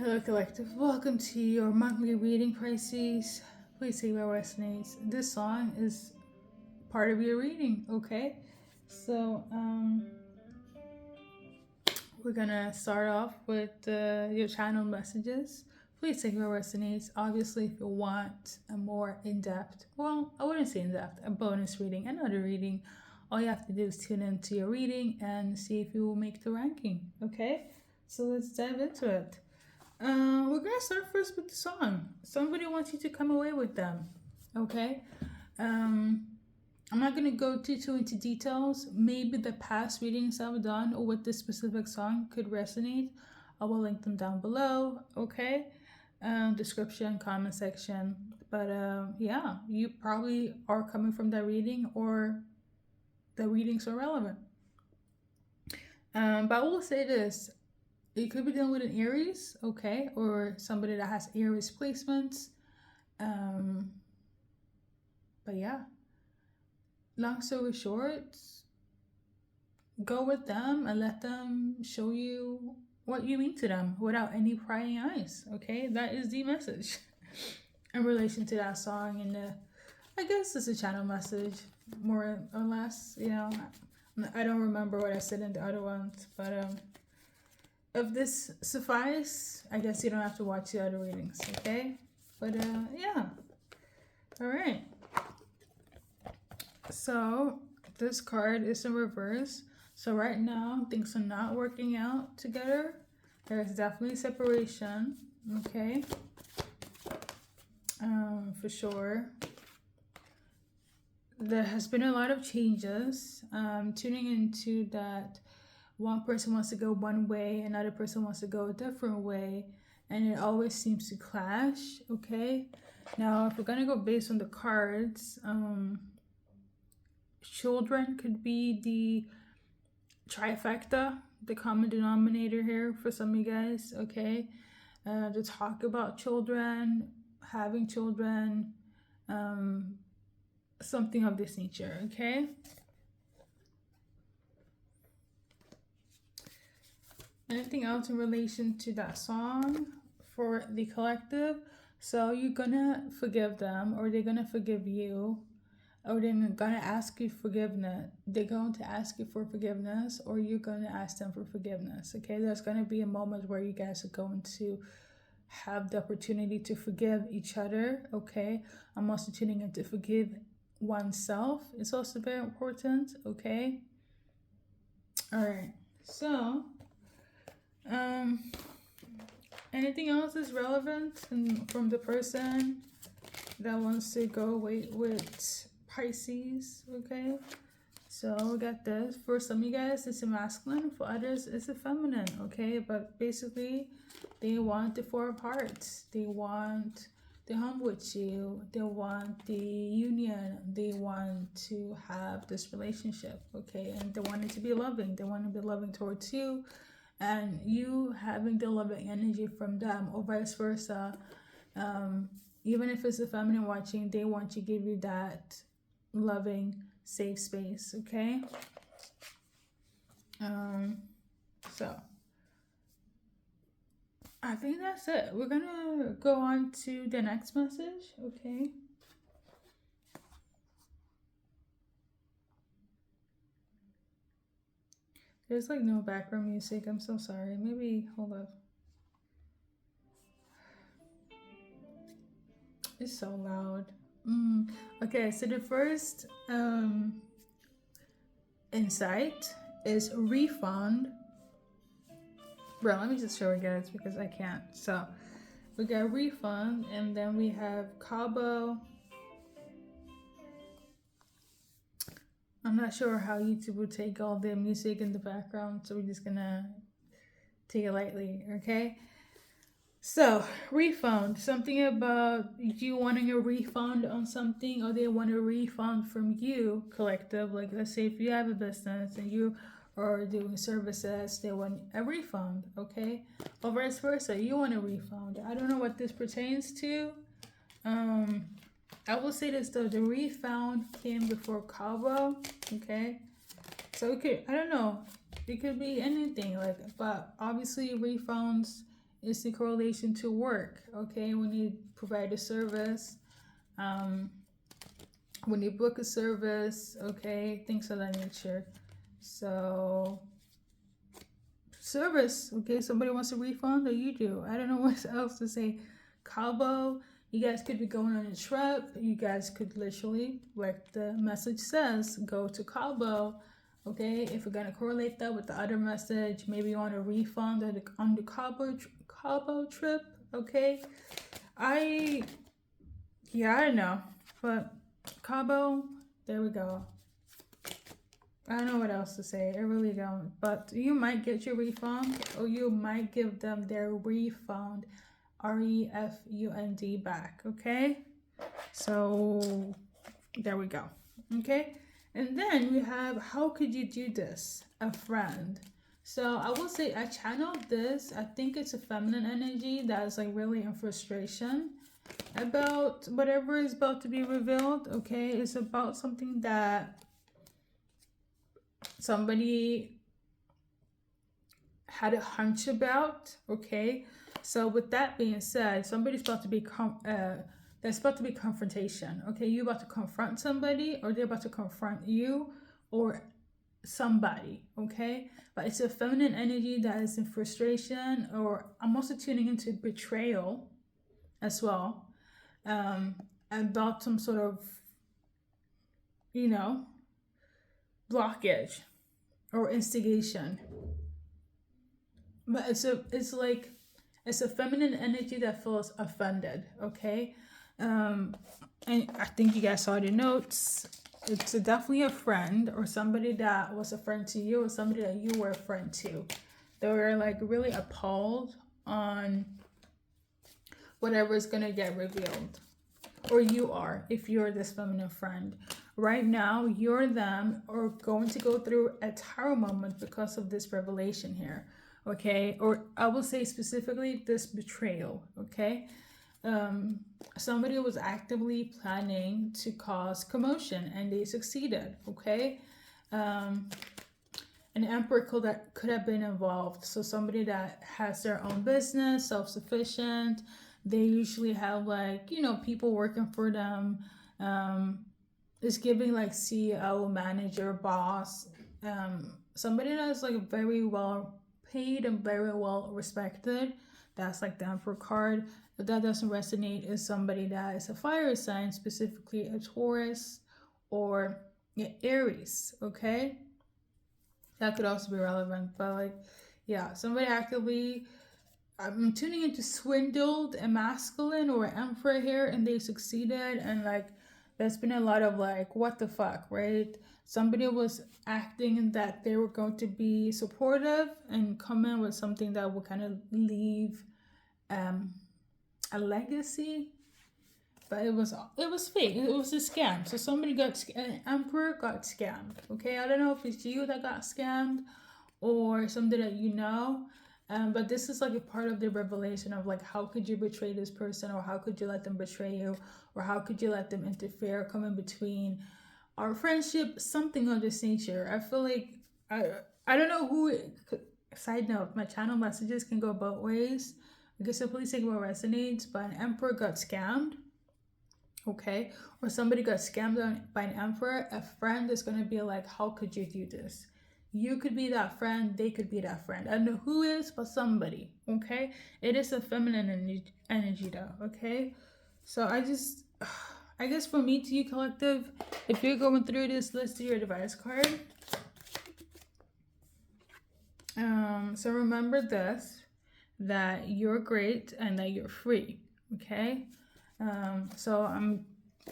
Hello, collective. Welcome to your monthly reading, Pisces. Please see what resonates. This song is part of your reading, okay? So, we're gonna start off with your channel messages. Please take what resonates. Obviously, if you want a more in-depth, well, I wouldn't say in-depth, a bonus reading, another reading, all you have to do is tune into your reading and see if you will make the ranking, okay? So let's dive into it. We're gonna start first with the song. Somebody wants you to come away with them, okay? I'm not gonna go too into details. Maybe the past readings I've done or with this specific song could resonate. I will link them down below, okay? Description, comment section. But yeah, you probably are coming from that reading or the readings are relevant. But I will say this. You could be dealing with an Aries, okay, or somebody that has Aries placements. But yeah, long story short, go with them and let them show you what you mean to them without any prying eyes, okay? That is the message in relation to that song. And I guess it's a channel message, more or less, you know. I don't remember what I said in the other ones, but if this suffice, I guess you don't have to watch the other readings, okay? But yeah. All right. So this card is in reverse. So right now things are not working out together. There's definitely separation, okay? For sure. There has been a lot of changes. Tuning into that. One person wants to go one way, another person wants to go a different way, and it always seems to clash, okay? Now, if we're going to go based on the cards, children could be the trifecta, the common denominator here for some of you guys, okay? To talk about children, having children, something of this nature, okay? Anything else in relation to that song for the collective? So you're gonna forgive them, or they're gonna forgive you, or they're gonna ask you forgiveness. They're going to ask you for forgiveness, or you're gonna ask them for forgiveness. Okay, there's gonna be a moment where you guys are going to have the opportunity to forgive each other. Okay, I'm also tuning in to forgive oneself. It's also very important. Okay. All right. So. Anything else is relevant from the person that wants to go wait with Pisces, okay? So we got this. For some of you guys, it's a masculine. For others, it's a feminine, okay? But basically, they want the Four of Hearts. They want the home with you. They want the union. They want to have this relationship, okay? And they want it to be loving. They want to be loving towards you. And you having the loving energy from them, or vice versa. Even if it's a feminine watching, they want to give you that loving, safe space, okay? So I think that's it. We're gonna go on to the next message, okay? There's like no background music. I'm so sorry. Maybe hold up. It's so loud. Okay, so the first insight is refund. Bro, let me just show you guys because I can't. So we got refund, and then we have Cabo. I'm not sure how YouTube will take all the music in the background, so we're just gonna take it lightly, okay? So, refund, something about you wanting a refund on something, or they want a refund from you, collective. Like, let's say if you have a business and you are doing services, they want a refund, okay? Or vice versa, you want a refund. I don't know what this pertains to. I will say this though, the refund came before Cabo, okay? So it could, I don't know, it could be anything, like, but obviously refunds is the correlation to work. Okay, when you provide a service, when you book a service, okay, things of that nature. So service, okay, somebody wants a refund or you do. I don't know what else to say. Cabo, you guys could be going on a trip. You guys could literally, like the message says, go to Cabo. Okay, if we're gonna correlate that with the other message, maybe you want a refund on the Cabo trip. Okay, I don't know, but Cabo, there we go. I don't know what else to say. I really don't. But you might get your refund, or you might give them their refund, refund back. Okay, so there we go. Okay, and then we have, how could you do this? A friend. So I will say I channeled this. I think it's a feminine energy that is like really in frustration about whatever is about to be revealed. Okay, it's about something that somebody had a hunch about. Okay, so with that being said, somebody's about to be there's about to be confrontation. Okay, you're about to confront somebody, or they're about to confront you, or somebody. Okay, but it's a feminine energy that is in frustration, or I'm also tuning into betrayal as well, about some sort of, you know, blockage or instigation. But it's a feminine energy that feels offended. Okay, and I think you guys saw the notes. It's definitely a friend, or somebody that was a friend to you, or somebody that you were a friend to. They were like really appalled on whatever is gonna get revealed, or you are, if you're this feminine friend. Right now, you're them, or going to go through a tarot moment because of this revelation here. Okay, or I will say specifically this betrayal. Okay, somebody was actively planning to cause commotion and they succeeded. Okay, an emperor could have been involved. So somebody that has their own business, self-sufficient. They usually have, like, you know, people working for them. It's giving like CEO, manager, boss, somebody that's like very well paid and very well respected. That's like the Emperor card. If that doesn't resonate, is somebody that is a fire sign, specifically a Taurus or Aries. Okay, that could also be relevant. But like, yeah, somebody actively, I'm tuning into swindled a masculine or emperor here, and they succeeded. And like, there's been a lot of like, what the fuck, right? Somebody was acting that they were going to be supportive and come in with something that will kind of leave a legacy, but it was fake. It was a scam. So somebody an emperor got scammed. Okay, I don't know if it's you that got scammed or something that you know. But this is like a part of the revelation of like, how could you betray this person, or how could you let them betray you, or how could you let them interfere, come in between our friendship, something of this nature. I feel like I don't know who. Side note: my channel messages can go both ways. I guess, so please take what resonates. But an emperor got scammed. Okay, or somebody got scammed by an emperor. A friend is gonna be like, how could you do this? You could be that friend, they could be that friend. I don't know who is, but somebody. Okay, it is a feminine energy though. Okay, so I guess for me to you collective, if you're going through this, let's do your advice card. So remember this, that you're great and that you're free. Okay, so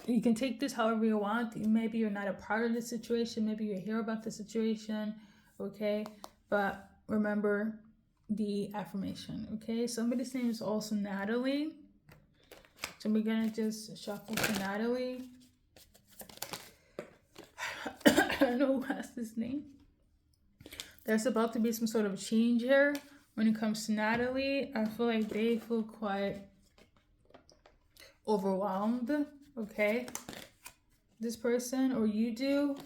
you can take this however you want. Maybe you're not a part of the situation, maybe you hear about the situation. Okay, but remember the affirmation. Okay, somebody's name is also Natalie, so we're gonna just shuffle for Natalie. I don't know who has this name. There's about to be some sort of change here when it comes to Natalie. I feel like they feel quite overwhelmed. Okay, this person, or you do,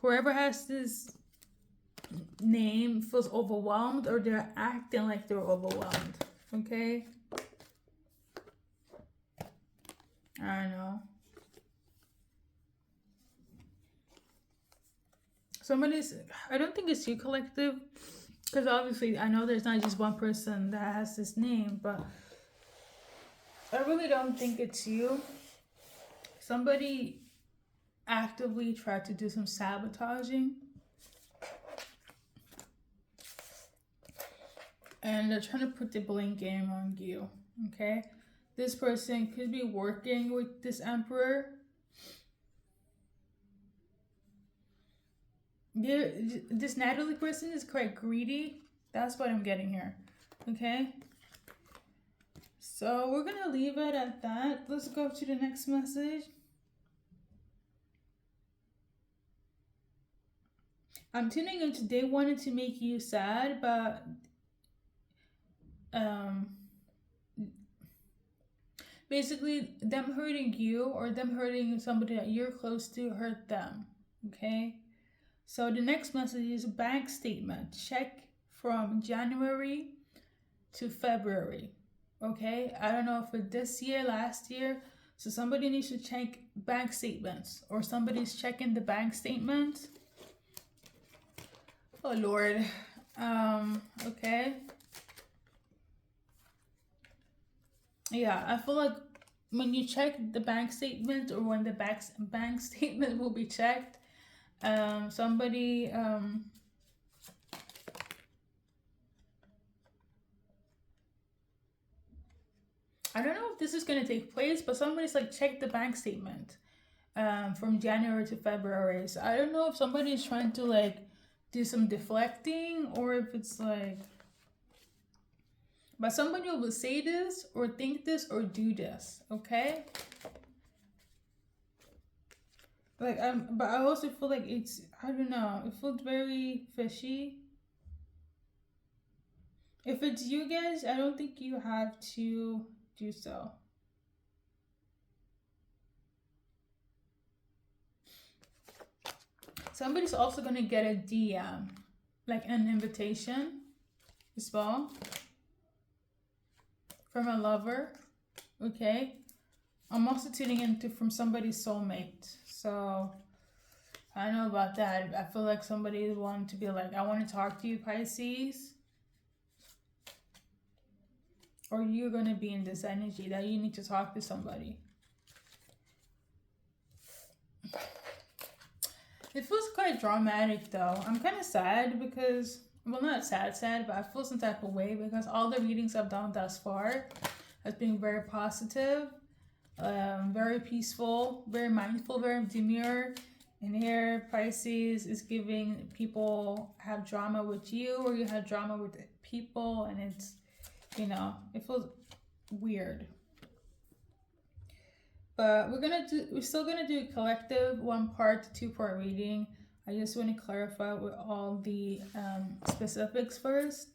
whoever has this name feels overwhelmed, or they're acting like they're overwhelmed. Okay? I don't know. I don't think it's you, collective, because obviously I know there's not just one person that has this name, but I really don't think it's you. Somebody actively tried to do some sabotaging, and they're trying to put the blame game on you. Okay? This person could be working with this Emperor. This Natalie person is quite greedy. That's what I'm getting here. Okay? So we're going to leave it at that. Let's go to the next message. I'm tuning in today, wanted to make you sad, but basically them hurting you or them hurting somebody that you're close to hurt them. Okay? So the next message is bank statement. Check from January to February. Okay? I don't know if it's this year, last year. So somebody needs to check bank statements, or somebody's checking the bank statement. Oh Lord. Okay. Yeah, I feel like when you check the bank statement, or when the bank statement will be checked, somebody I don't know if this is going to take place, but somebody's like, check the bank statement from January to February. So I don't know if somebody's trying to like do some deflecting, or if it's like, but somebody will say this or think this or do this. Okay? Like, but I also feel like it's, I don't know, it feels very fishy. If it's you guys, I don't think you have to do so. Somebody's also going to get a DM, like an invitation as well, from a lover. Okay? I'm also tuning into from somebody's soulmate. So I don't know about that. I feel like somebody is wanting to be like, I want to talk to you, Pisces. Or you're going to be in this energy that you need to talk to somebody. It feels quite dramatic though. I'm kind of sad because, well, not sad, but I feel some type of way because all the readings I've done thus far has been very positive, very peaceful, very mindful, very demure. And here, Pisces is giving people have drama with you, or you have drama with people, and it's, you know, it feels weird. But we're still gonna do collective 1-part, 2-part reading. I just want to clarify with all the specifics first.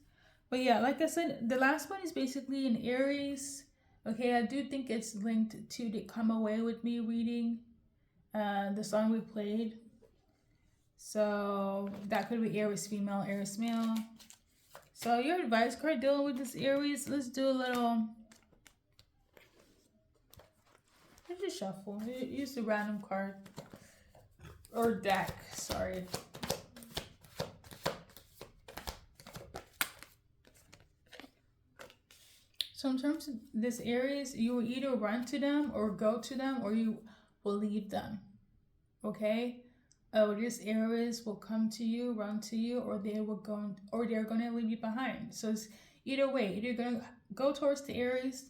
But yeah, like I said, the last one is basically an Aries. Okay, I do think it's linked to the Come Away With Me reading, the song we played. So that could be Aries female, Aries male. So your advice card dealing with this Aries, let's do a little, let's just shuffle. Use the random card. Or deck, sorry. So in terms of this Aries, you will either run to them or go to them, or you will leave them. Okay? This Aries will come to you, run to you, or they're going to leave you behind. So it's either way. Either you're going to go towards the Aries,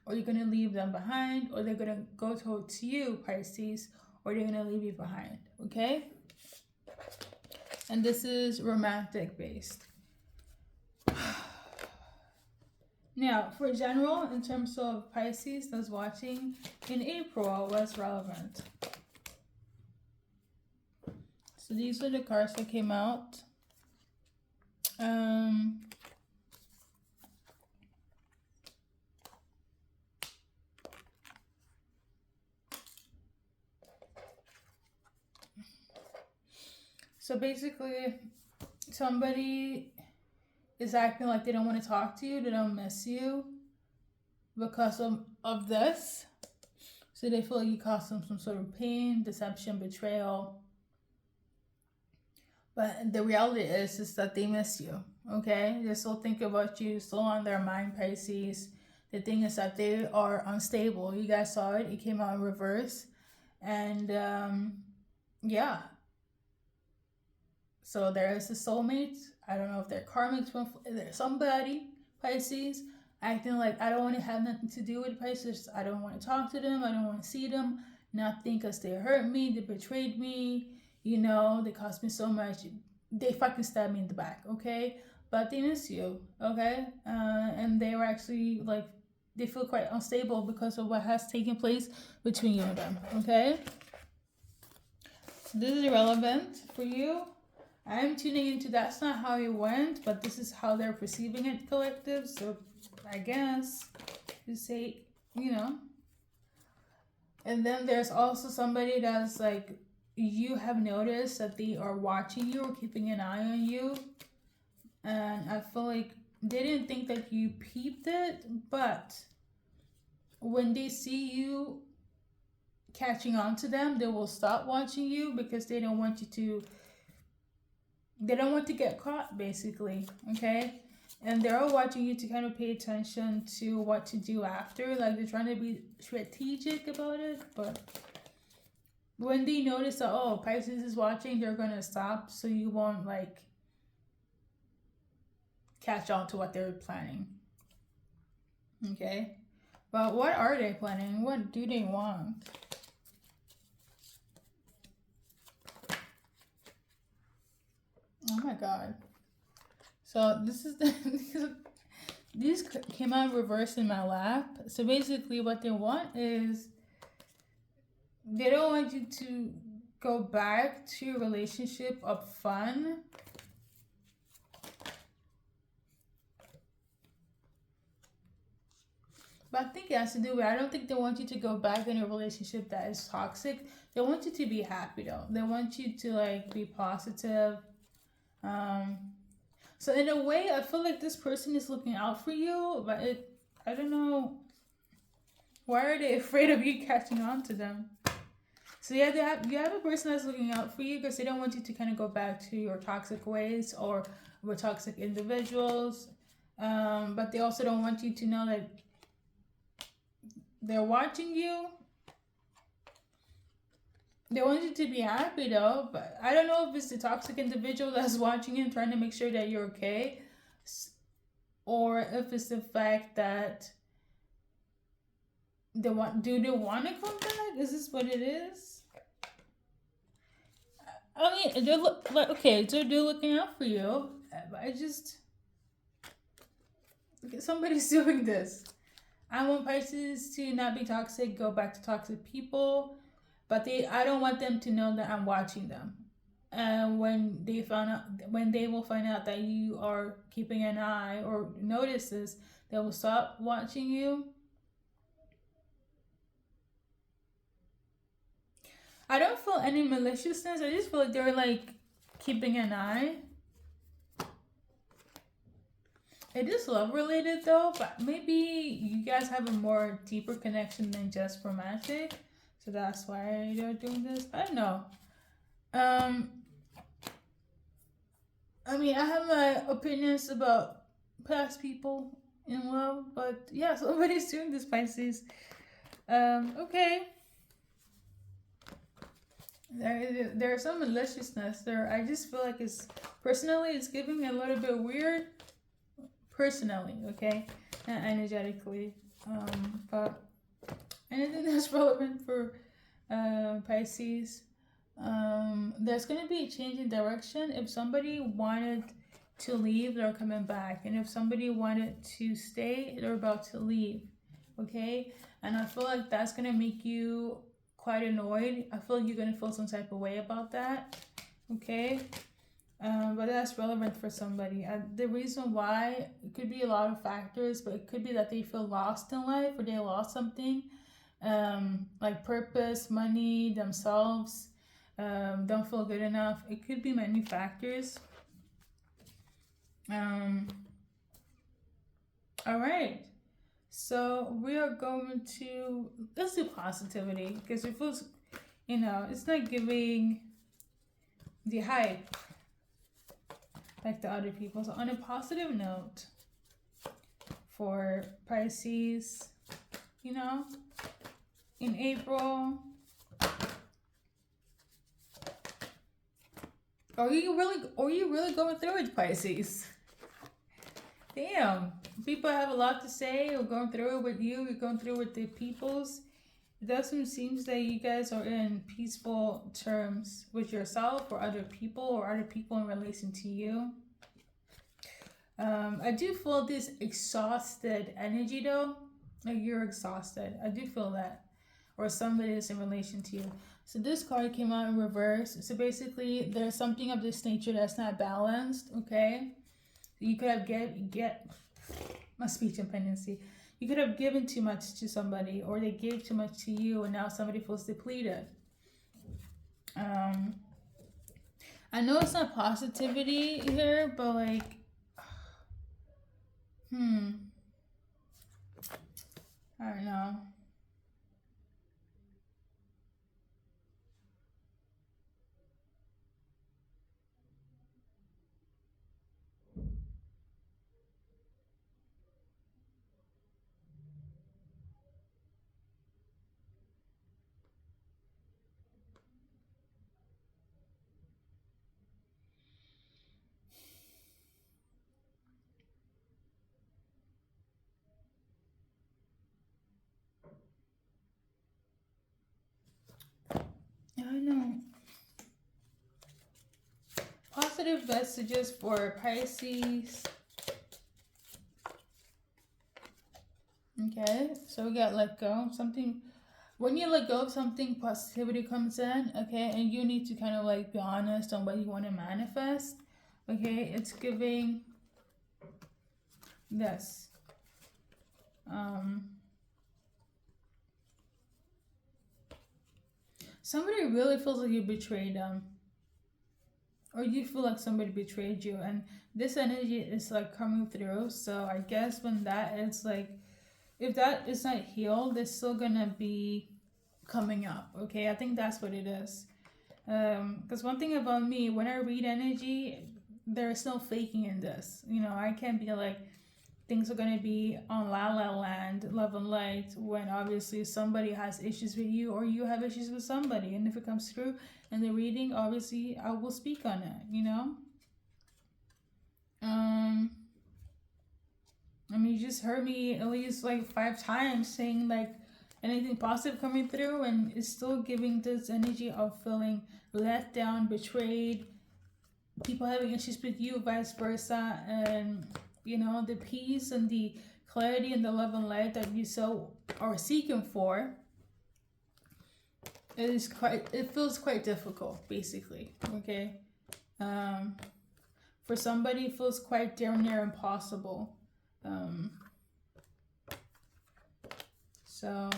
or you're going to leave them behind, or they're going to go towards you, Pisces, or they're going to leave you behind. Okay? And this is romantic based. Now, for general, in terms of Pisces that's watching, in April, what's relevant? So these are the cards that came out. So basically, somebody is acting like they don't want to talk to you, they don't miss you because of this. So they feel like you caused them some sort of pain, deception, betrayal. But the reality is that they miss you, okay? They still think about you, still on their mind, Pisces. The thing is that they are unstable. You guys saw it. It came out in reverse. And, yeah. So there is a soulmate. I don't know if they're karmic. There's somebody, Pisces, acting like, I don't want to have nothing to do with Pisces. I don't want to talk to them. I don't want to see them. Nothing, because they hurt me. They betrayed me. You know, they cost me so much. They fucking stabbed me in the back, okay? But they miss you, okay? And they were actually, like, they feel quite unstable because of what has taken place between you and them, okay? This is irrelevant for you. I'm tuning into that's not how it went, but this is how they're perceiving it, collective. So I guess you say, you know. And then there's also somebody that's like, you have noticed that they are watching you or keeping an eye on you. And I feel like they didn't think that you peeped it, but when they see you catching on to them, they will stop watching you because they don't want to get caught, basically, okay? And they're all watching you to kind of pay attention to what to do after. Like, they're trying to be strategic about it, but when they notice that, oh, Pisces is watching, they're going to stop, so you won't, like, catch on to what they're planning. Okay? But what are they planning? What do they want? Oh my god. So this is these came out reversed in my lap. So basically what they want is they don't want you to go back to your relationship of fun. But I think it has to do with, I don't think they want you to go back in a relationship that is toxic. They want you to be happy though. They want you to like be positive. So in a way, I feel like this person is looking out for you, but I don't know. Why are they afraid of you catching on to them? So yeah, you have a person that's looking out for you because they don't want you to kind of go back to your toxic ways or with toxic individuals. But they also don't want you to know that they're watching you. They want you to be happy though, but I don't know if it's the toxic individual that's watching you and trying to make sure that you're okay, or if it's the fact that do they want to come back? Is this what it is? I mean, okay, so they're looking out for you. I just, somebody's doing this. I want Pisces to not be toxic, go back to toxic people, but I don't want them to know that I'm watching them. And when they will find out that you are keeping an eye or notice this, they will stop watching you. I don't feel any maliciousness. I just feel like they're like keeping an eye. It is love related though, but maybe you guys have a more deeper connection than just romantic. So that's why they're doing this. I don't know. I mean, I have my opinions about past people in love, but yeah, somebody's doing this, Pisces. Okay. There's some maliciousness there. I just feel like it's giving me a little bit weird. Personally, okay, not energetically. But anything that's relevant for Pisces, there's gonna be a change in direction. If somebody wanted to leave, they're coming back, and if somebody wanted to stay, they're about to leave. Okay, and I feel like that's gonna make you quite annoyed. I feel like you're gonna feel some type of way about that. Okay. But that's relevant for somebody. The reason why, it could be a lot of factors, but it could be that they feel lost in life or they lost something, like purpose, money, themselves, don't feel good enough. It could be many factors. Um, all right. So we are going to, let's do positivity because it feels, it's not giving the hype like the other people. So on a positive note for Pisces, in April, are you really going through it, Pisces? Damn, people have a lot to say. We're going through it with you. We're going through it with the peoples. It doesn't seem that you guys are in peaceful terms with yourself or other people in relation to you. I do feel this exhausted energy though. Like you're exhausted. I do feel that. Or somebody is in relation to you. So this card came out in reverse. So basically there's something of this nature that's not balanced, okay? You could have get my speech impendency. You could have given too much to somebody, or they gave too much to you, and now somebody feels depleted. I know it's not positivity here, but like, I don't know. I don't know. Positive messages for Pisces. Okay, so we got let go. Something, when you let go of something, positivity comes in, okay, and you need to kind of like be honest on what you want to manifest, okay. It's giving this. Somebody really feels like you betrayed them, or you feel like somebody betrayed you, and this energy is like coming through. So I guess when that is like, if that is not healed, it's still gonna be coming up, okay. I think that's what it is. Because one thing about me, when I read energy, there's no faking in this. I can't be like things are gonna be on La La Land, love and light, when obviously somebody has issues with you or you have issues with somebody, and if it comes through in the reading, obviously I will speak on it. I mean, you just heard me at least like 5 times saying like anything positive coming through, and it's still giving this energy of feeling let down, betrayed, people having issues with you, vice versa, and the peace and the clarity and the love and light that you so are seeking for. It feels quite difficult, basically, okay. For somebody, it feels quite damn near impossible. So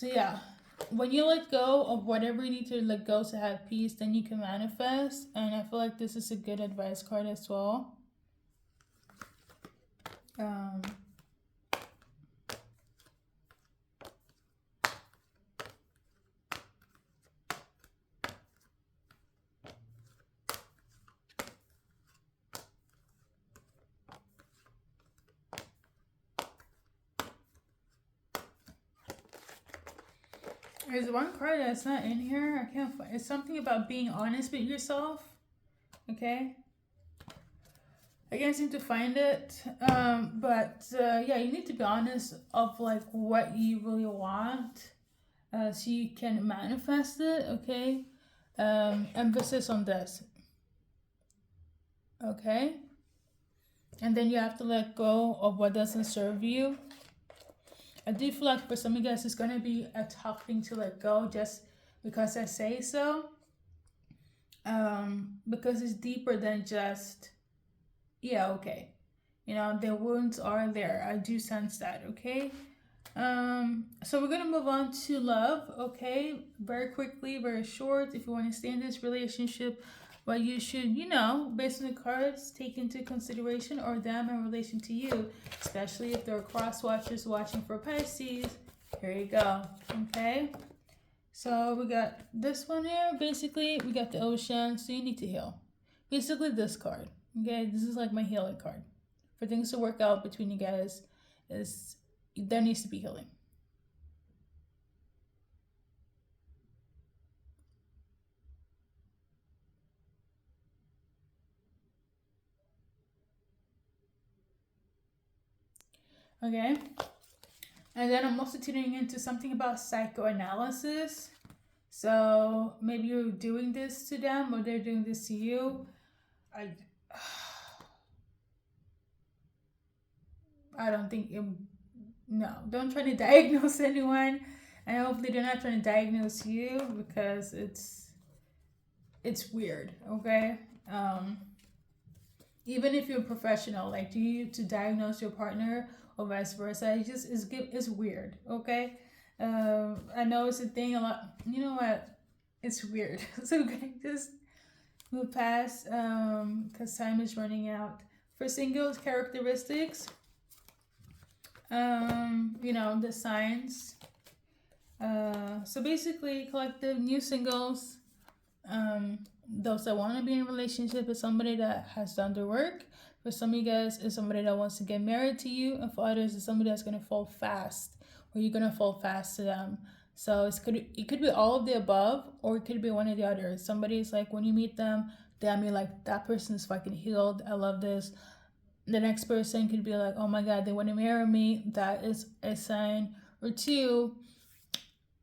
yeah, when you let go of whatever you need to let go to have peace, then you can manifest. And I feel like this is a good advice card as well. There's one card that's not in here. I can't find. It's something about being honest with yourself. Okay. I can't seem to find it. But yeah, you need to be honest of like what you really want, so you can manifest it. Okay. Emphasis on this. Okay. And then you have to let go of what doesn't serve you. I do feel like for some of you guys, it's going to be a tough thing to let go just because I say so. Because it's deeper than just, yeah, okay. The wounds are there. I do sense that, okay? So we're going to move on to love, okay? Very quickly, very short. If you want to stay in this relationship, what you should, based on the cards, take into consideration, or them in relation to you, especially if there are cross watchers watching for Pisces. Here you go. Okay. So we got this one here. Basically, we got the ocean, so you need to heal. Basically, this card. Okay, this is like my healing card. For things to work out between you guys, there needs to be healing. Okay. And then I'm also tuning into something about psychoanalysis. So maybe you're doing this to them or they're doing this to you. I don't think no, don't try to diagnose anyone, and hopefully they're not trying to diagnose you, because it's weird. Okay. Even if you're a professional, like, do you to diagnose your partner or vice versa, it's weird. Okay. I know it's a thing a lot. You know what? It's weird. So okay, just move past, because time is running out. For singles characteristics, the signs. So basically, collective new singles, those that want to be in a relationship with somebody that has done their work. For some of you guys, it's somebody that wants to get married to you, and for others, it's somebody that's gonna fall fast, or you're gonna fall fast to them. So it could be all of the above, or it could be one of the others. Somebody's like, when you meet them, damn, you're like, that person is fucking healed. I love this. The next person could be like, oh my god, they want to marry me. That is a sign. Or two,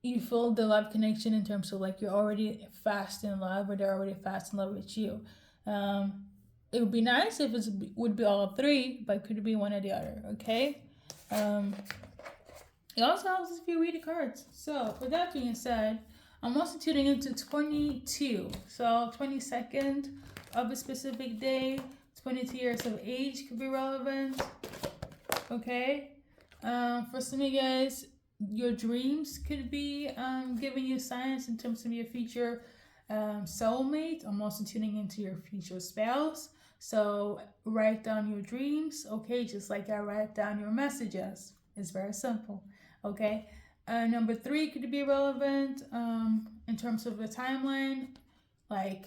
you feel the love connection in terms of like you're already fast in love, or they're already fast in love with you. It would be nice if it would be all three, but it could be one or the other. Okay. It also helps if you read the cards. So with that being said, I'm also tuning into 22. So 22nd of a specific day, 22 years of age could be relevant. Okay. For some of you guys, your dreams could be giving you signs in terms of your future soulmate. I'm also tuning into your future spouse. So write down your dreams, okay? Just like I write down your messages. It's very simple, okay? Number 3 could be relevant in terms of the timeline, like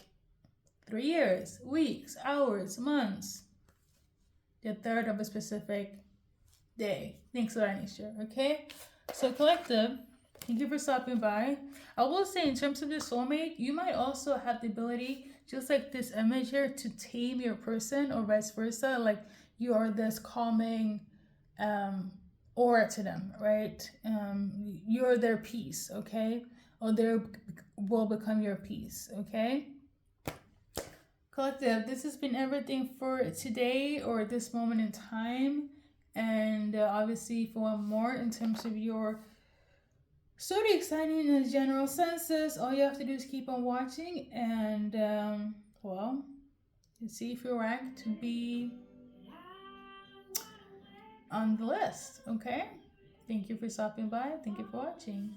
3 years, weeks, hours, months. The third of a specific day. Thanks for that, nature, okay? So collective, thank you for stopping by. I will say, in terms of the soulmate, you might also have the ability, just like this image here, to tame your person, or vice versa. Like, you are this calming aura to them, right? You're their peace, okay? Or they will become your peace, okay? Collective, this has been everything for today, or at this moment in time. And obviously, if you want more in terms of your zodiac sign in the general senses, all you have to do is keep on watching, and see if you're ranked to be on the list. Okay. Thank you for stopping by. Thank you for watching.